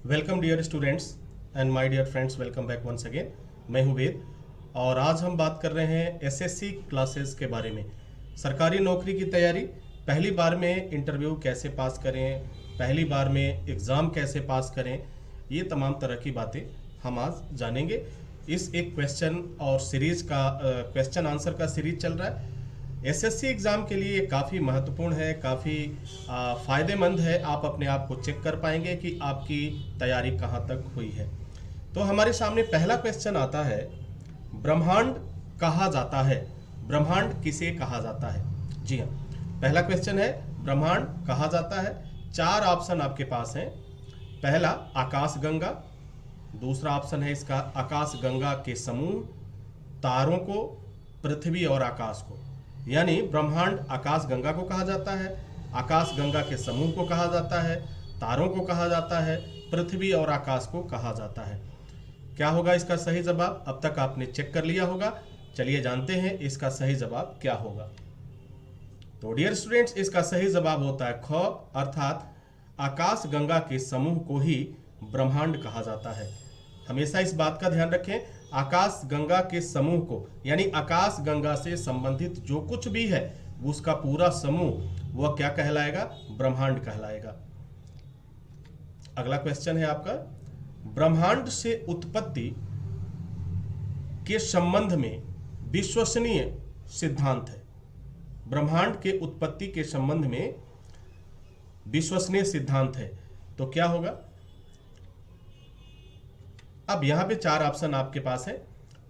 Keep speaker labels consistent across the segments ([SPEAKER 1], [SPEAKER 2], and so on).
[SPEAKER 1] Welcome dear students and my dear friends, welcome back once again. मैं हूं वेद और आज हम बात कर रहे हैं एसएससी क्लासेस के बारे में। सरकारी नौकरी की तैयारी, पहली बार में इंटरव्यू कैसे पास करें, पहली बार में एग्ज़ाम कैसे पास करें, ये तमाम तरह की बातें हम आज जानेंगे। इस एक क्वेश्चन और सीरीज का क्वेश्चन आंसर का सीरीज चल रहा है। एसएससी एग्ज़ाम के लिए काफ़ी महत्वपूर्ण है, काफ़ी फ़ायदेमंद है। आप अपने आप को चेक कर पाएंगे कि आपकी तैयारी कहाँ तक हुई है। तो हमारे सामने पहला क्वेश्चन आता है, ब्रह्मांड कहा जाता है, ब्रह्मांड किसे कहा जाता है? जी हाँ, पहला क्वेश्चन है ब्रह्मांड कहा जाता है। 4 ऑप्शन आपके पास हैं। पहला आकाश गंगा, दूसरा ऑप्शन है इसका आकाश गंगा के समूह, तारों को, पृथ्वी और आकाश को। यानी ब्रह्मांड आकाश गंगा को कहा जाता है, आकाश गंगा के समूह को कहा जाता है, तारों को कहा जाता है, पृथ्वी और आकाश को कहा जाता है। क्या होगा इसका सही जवाब? अब तक आपने चेक कर लिया होगा। चलिए जानते हैं इसका सही जवाब क्या होगा। तो डियर स्टूडेंट्स, इसका सही जवाब होता है ख, अर्थात आकाश गंगा के समूह को ही ब्रह्मांड कहा जाता है। हमेशा इस बात का ध्यान रखें, आकाश गंगा के समूह को, यानी आकाश गंगा से संबंधित जो कुछ भी है उसका पूरा समूह वह क्या कहलाएगा? ब्रह्मांड कहलाएगा। अगला क्वेश्चन है आपका, ब्रह्मांड से उत्पत्ति के संबंध में विश्वसनीय सिद्धांत है। ब्रह्मांड के उत्पत्ति के संबंध में विश्वसनीय सिद्धांत है, तो क्या होगा? अब यहां पे 4 ऑप्शन आपके पास है।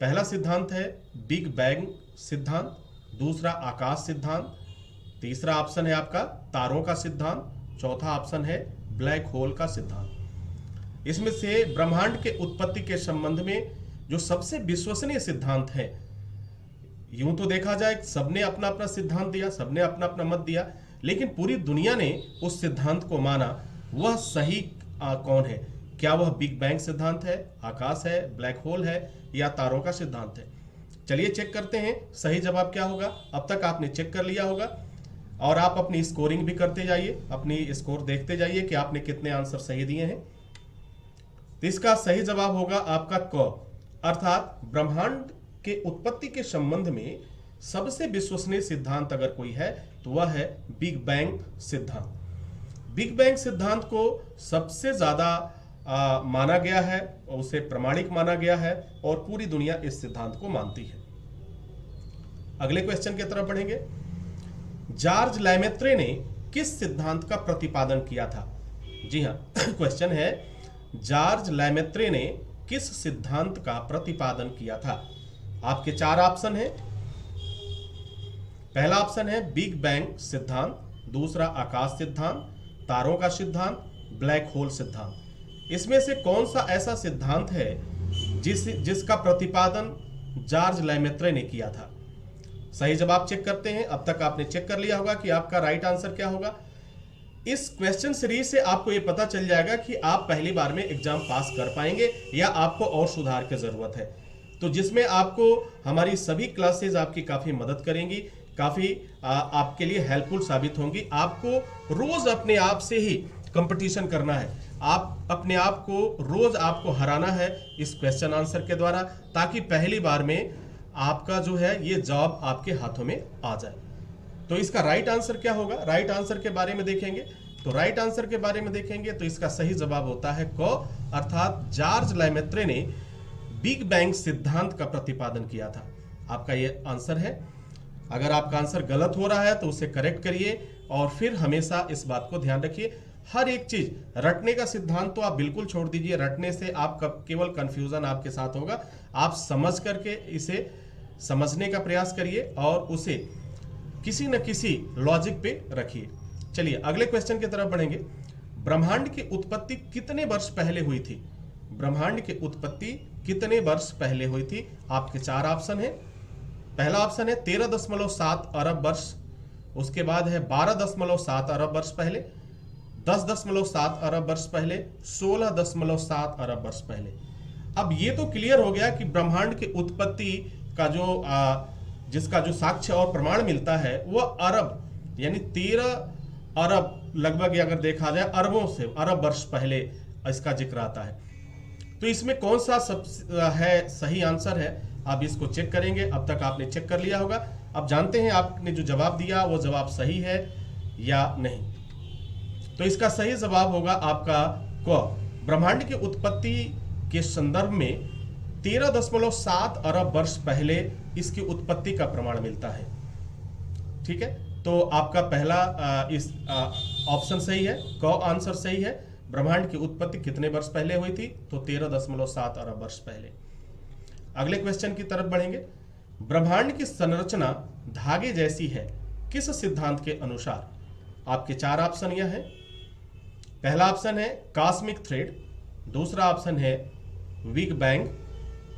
[SPEAKER 1] पहला सिद्धांत है बिग बैंग सिद्धांत, दूसरा आकाश सिद्धांत, तीसरा ऑप्शन है आपका तारों का सिद्धांत, चौथा ऑप्शन है ब्लैक होल का सिद्धांत। इसमें से ब्रह्मांड के उत्पत्ति के संबंध में जो सबसे विश्वसनीय सिद्धांत है, यूं तो देखा जाए सबने अपना अपना सिद्धांत दिया, सबने अपना अपना मत दिया, लेकिन पूरी दुनिया ने उस सिद्धांत को माना, वह सही कौन है? क्या वह बिग बैंग सिद्धांत है, आकाश है, ब्लैक होल है या तारों का सिद्धांत है? चलिए चेक करते हैं सही जवाब क्या होगा। अब तक आपने चेक कर लिया होगा और आप अपनी स्कोरिंग भी करते जाइए, अपनी स्कोर देखते जाइए कि आपने कितने आंसर सही दिए हैं। तो इसका सही जवाब होगा आपका क, अर्थात ब्रह्मांड के उत्पत्ति के संबंध में सबसे विश्वसनीय सिद्धांत अगर कोई है तो वह है बिग बैंग सिद्धांत। बिग बैंग सिद्धांत को सबसे ज्यादा माना गया है, उसे प्रमाणिक माना गया है और पूरी दुनिया इस सिद्धांत को मानती है। अगले क्वेश्चन की तरफ बढ़ेंगे। जॉर्ज लैमेत्रे ने किस सिद्धांत का प्रतिपादन किया था? जी हाँ, क्वेश्चन है जॉर्ज लैमेत्रे ने किस सिद्धांत का प्रतिपादन किया था? आपके 4 ऑप्शन है। पहला ऑप्शन है बिग बैंग सिद्धांत, दूसरा आकाश सिद्धांत, तारों का सिद्धांत, ब्लैक होल सिद्धांत। इसमें से कौन सा ऐसा सिद्धांत है जिसका प्रतिपादन जॉर्ज लैमेत्रे ने किया था? सही जवाब चेक करते हैं। अब तक आपने चेक कर लिया होगा कि आपका राइट आंसर क्या होगा। इस क्वेश्चन सीरीज से आपको यह पता चल जाएगा कि आप पहली बार में एग्जाम पास कर पाएंगे या आपको और सुधार की जरूरत है। तो जिसमें आपको हमारी सभी क्लासेज आपकी काफी मदद करेंगी, काफी आपके लिए हेल्पफुल साबित होंगी। आपको रोज अपने आप से ही कंपटीशन करना है, आप अपने आप को रोज आपको हराना है इस क्वेश्चन आंसर के द्वारा, ताकि पहली बार में आपका जो है ये जॉब आपके हाथों में आ जाए। तो इसका राइट आंसर क्या होगा? राइट आंसर के बारे में देखेंगे तो इसका सही जवाब होता है क, अर्थात जॉर्ज लैमेत्रे ने बिग बैंग सिद्धांत का प्रतिपादन किया था। आपका ये आंसर है। अगर आपका आंसर गलत हो रहा है तो उसे करेक्ट करिए और फिर हमेशा इस बात को ध्यान रखिए, हर एक चीज रटने का सिद्धांत तो आप बिल्कुल छोड़ दीजिए। रटने से आप केवल कंफ्यूजन आपके साथ होगा। आप समझ करके इसे समझने का प्रयास करिए और उसे किसी न किसी लॉजिक पे रखिए। चलिए अगले क्वेश्चन की तरफ बढ़ेंगे। ब्रह्मांड की उत्पत्ति कितने वर्ष पहले हुई थी? ब्रह्मांड की उत्पत्ति कितने वर्ष पहले हुई थी? आपके 4 ऑप्शन है। पहला ऑप्शन है 13.7 अरब वर्ष, उसके बाद है 12.7 अरब वर्ष पहले, 10.7 अरब वर्ष पहले, 16.7 अरब वर्ष पहले। अब ये तो क्लियर हो गया कि ब्रह्मांड की उत्पत्ति का जिसका जो साक्ष्य और प्रमाण मिलता है वह अरब यानी 13 अरब लगभग अगर देखा जाए अरबों से अरब वर्ष पहले इसका जिक्र आता है। तो इसमें कौन सा सब है सही आंसर है, आप इसको चेक करेंगे। अब तक आपने चेक कर लिया होगा। अब जानते हैं आपने जो जवाब दिया वो जवाब सही है या नहीं। तो इसका सही जवाब होगा आपका क। ब्रह्मांड की उत्पत्ति के संदर्भ में 13.7 अरब वर्ष पहले इसकी उत्पत्ति का प्रमाण मिलता है। ठीक है, तो आपका पहला इस ऑप्शन सही है, क आंसर सही है। ब्रह्मांड की उत्पत्ति कितने वर्ष पहले हुई थी? तो 13.7 अरब वर्ष पहले। अगले क्वेश्चन की तरफ बढ़ेंगे। ब्रह्मांड की संरचना धागे जैसी है किस सिद्धांत के अनुसार? आपके चार ऑप्शन यह है। पहला ऑप्शन है कॉस्मिक थ्रेड, दूसरा ऑप्शन है बिग बैंग,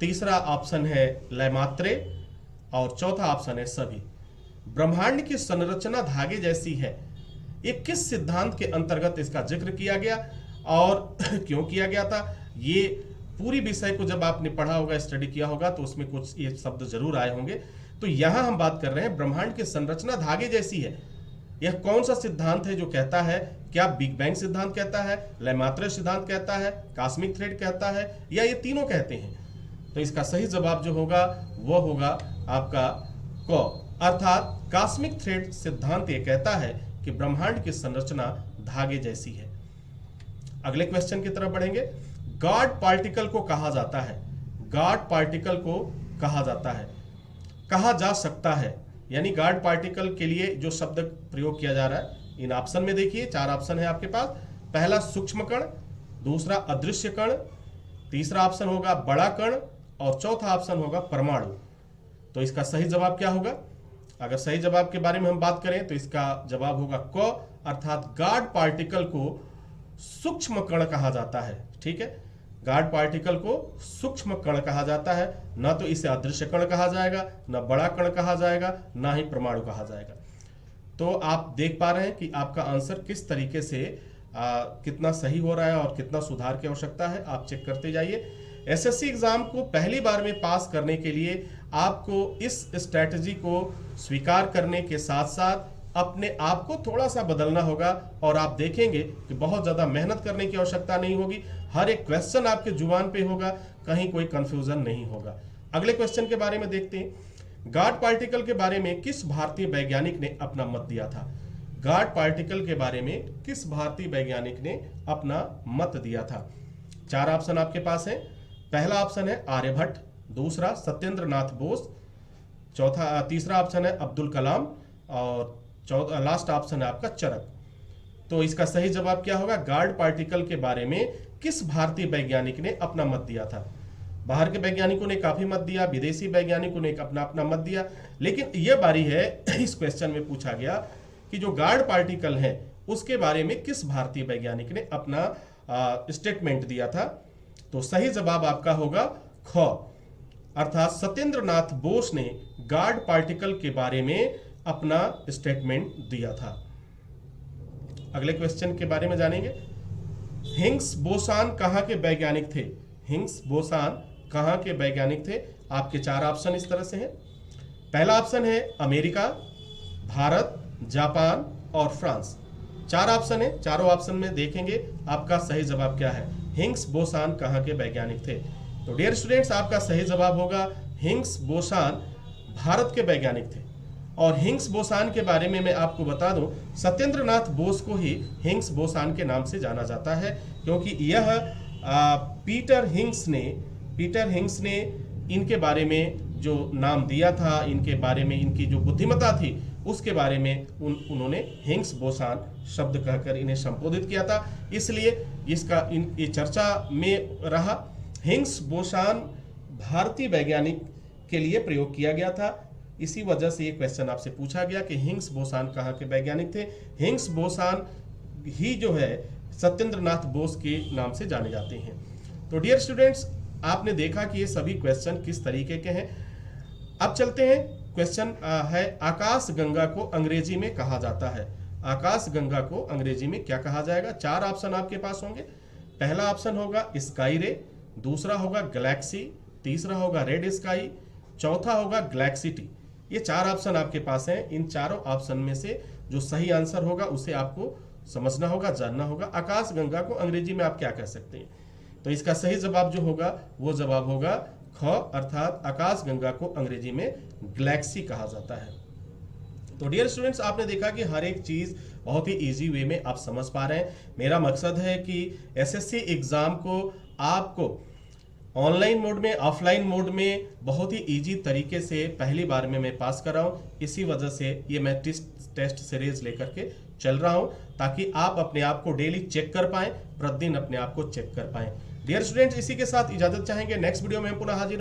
[SPEAKER 1] तीसरा ऑप्शन है लैमात्रे और चौथा ऑप्शन है सभी। ब्रह्मांड की संरचना धागे जैसी है, ये किस सिद्धांत के अंतर्गत इसका जिक्र किया गया और क्यों किया गया था? ये पूरी विषय को जब आपने पढ़ा होगा, स्टडी किया होगा, तो उसमें कुछ ये शब्द जरूर आए होंगे। तो यहां हम बात कर रहे हैं ब्रह्मांड की संरचना धागे जैसी है। यह कौन सा सिद्धांत है जो कहता है? क्या बिग बैंग सिद्धांत कहता है, लैमात्रे सिद्धांत कहता है, कॉस्मिक थ्रेड कहता है, या ये तीनों कहते हैं? तो इसका सही जवाब जो होगा वो होगा आपका क, अर्थात कॉस्मिक थ्रेड सिद्धांत ये कहता है कि ब्रह्मांड की संरचना धागे जैसी है। अगले क्वेश्चन की तरफ बढ़ेंगे। गॉड पार्टिकल को कहा जाता है, गॉड पार्टिकल को कहा जाता है, कहा जा सकता है, यानी गॉड पार्टिकल के लिए जो शब्द प्रयोग किया जा रहा है, इन ऑप्शन में देखिए, चार ऑप्शन है आपके पास। पहला सूक्ष्म कण, दूसरा अदृश्य कण, तीसरा ऑप्शन होगा बड़ा कण और चौथा ऑप्शन होगा परमाणु। तो इसका सही जवाब क्या होगा? अगर सही जवाब के बारे में हम बात करें तो इसका जवाब होगा क, अर्थात गॉड पार्टिकल को सूक्ष्म कण कहा जाता है। ठीक है, गॉड पार्टिकल को सूक्ष्म कण कहा जाता है, ना तो इसे अदृश्य कण कहा जाएगा, ना बड़ा कण कहा जाएगा, ना ही परमाणु कहा जाएगा। तो आप देख पा रहे हैं कि आपका आंसर किस तरीके से कितना सही हो रहा है और कितना सुधार की आवश्यकता है। आप चेक करते जाइए। एसएससी एग्जाम को पहली बार में पास करने के लिए आपको इस स्ट्रैटेजी को स्वीकार करने के साथ साथ अपने आप को थोड़ा सा बदलना होगा, और आप देखेंगे कि बहुत ज़्यादा मेहनत करने की आवश्यकता नहीं होगी। हर एक क्वेश्चन आपके जुबान पे होगा, कहीं कोई कंफ्यूजन नहीं होगा। अगले क्वेश्चन के बारे में देखते हैं। गॉड पार्टिकल के बारे में किस भारतीय वैज्ञानिक ने अपना मत दिया था? गॉड पार्टिकल के बारे में किस भारतीय वैज्ञानिक ने अपना मत दिया था? चार ऑप्शन आपके पास है। पहला ऑप्शन है आर्यभट्ट, दूसरा सत्येंद्र नाथ बोस, तीसरा ऑप्शन है अब्दुल कलाम और लास्ट ऑप्शन है आपका चरक। तो इसका सही जवाब क्या होगा? गॉड पार्टिकल के बारे में किस भारतीय वैज्ञानिक ने अपना मत दिया था? बाहर के वैज्ञानिकों ने काफी मत दिया, विदेशी वैज्ञानिकों ने अपना अपना मत दिया, लेकिन यह बारी है इस क्वेश्चन में पूछा गया कि जो गॉड पार्टिकल है उसके बारे में किस भारतीय वैज्ञानिक ने अपना स्टेटमेंट दिया था? तो सही जवाब आपका होगा ख, अर्थात सत्येंद्र नाथ बोस ने गॉड पार्टिकल के बारे में अपना स्टेटमेंट दिया था। अगले क्वेश्चन के बारे में जानेंगे। हिग्स बोसान कहां के वैज्ञानिक थे? हिग्स बोसान कहां के वैज्ञानिक थे? आपके चार ऑप्शन इस तरह से हैं। पहला ऑप्शन है अमेरिका, भारत, जापान और फ्रांस। चार ऑप्शन है, चारों ऑप्शन में देखेंगे आपका सही जवाब क्या है। हिग्स बोसान कहां के वैज्ञानिक थे? तो डियर स्टूडेंट्स, आपका सही जवाब होगा हिग्स बोसान भारत के वैज्ञानिक थे। और हिग्स बोसान के बारे में मैं आपको बता दूं, सत्येंद्र नाथ बोस को ही हिग्स बोसान के नाम से जाना जाता है, क्योंकि यह पीटर हिग्स ने इनके बारे में जो नाम दिया था, इनके बारे में इनकी जो बुद्धिमत्ता थी उसके बारे में उन्होंने हिग्स बोसान शब्द कहकर इन्हें संबोधित किया था, इसलिए इसका ये चर्चा में रहा। हिग्स बोसान भारतीय वैज्ञानिक के लिए प्रयोग किया गया था, इसी वजह से ये क्वेश्चन आपसे पूछा गया कि हिग्स बोसान कहाँ के वैज्ञानिक थे। हिग्स बोसान ही जो है सत्येंद्र नाथ बोस के नाम से जाने जाते हैं। तो डियर स्टूडेंट्स, आपने देखा कि ये सभी क्वेश्चन किस तरीके के हैं। अब चलते हैं, क्वेश्चन है आकाश गंगा को अंग्रेजी में कहा जाता है। आकाश गंगा को अंग्रेजी में क्या कहा जाएगा? चार ऑप्शन आपके पास होंगे। पहला ऑप्शन होगा स्काई रे, दूसरा होगा गैलेक्सी, तीसरा होगा रेड स्काई, चौथा होगा गैलेक्सिटी। ये चार ऑप्शन आपके पास हैं। इन चारों ऑप्शन में से जो सही आंसर होगा उसे आपको समझना होगा, जानना होगा। आकाश गंगा को अंग्रेजी में आप क्या कह सकते हैं? तो इसका सही जवाब जो होगा वो जवाब होगा ख, अर्थात आकाश गंगा को अंग्रेजी में गैलेक्सी कहा जाता है। तो डियर स्टूडेंट्स, आपने देखा कि हर एक चीज बहुत ही इजी वे में आप समझ पा रहे हैं। मेरा मकसद है कि एसएससी एग्जाम को आपको ऑनलाइन मोड में, ऑफलाइन मोड में बहुत ही इजी तरीके से पहली बार में मैं पास कर रहा हूँ। इसी वजह से ये मैं टेस्ट सीरीज लेकर के चल रहा हूँ, ताकि आप अपने आप को डेली चेक कर पाएं, प्रतिदिन अपने आप को चेक कर पाएं। डियर स्टूडेंट्स, इसी के साथ इजाजत चाहेंगे। नेक्स्ट वीडियो में हम पुनः हाजिर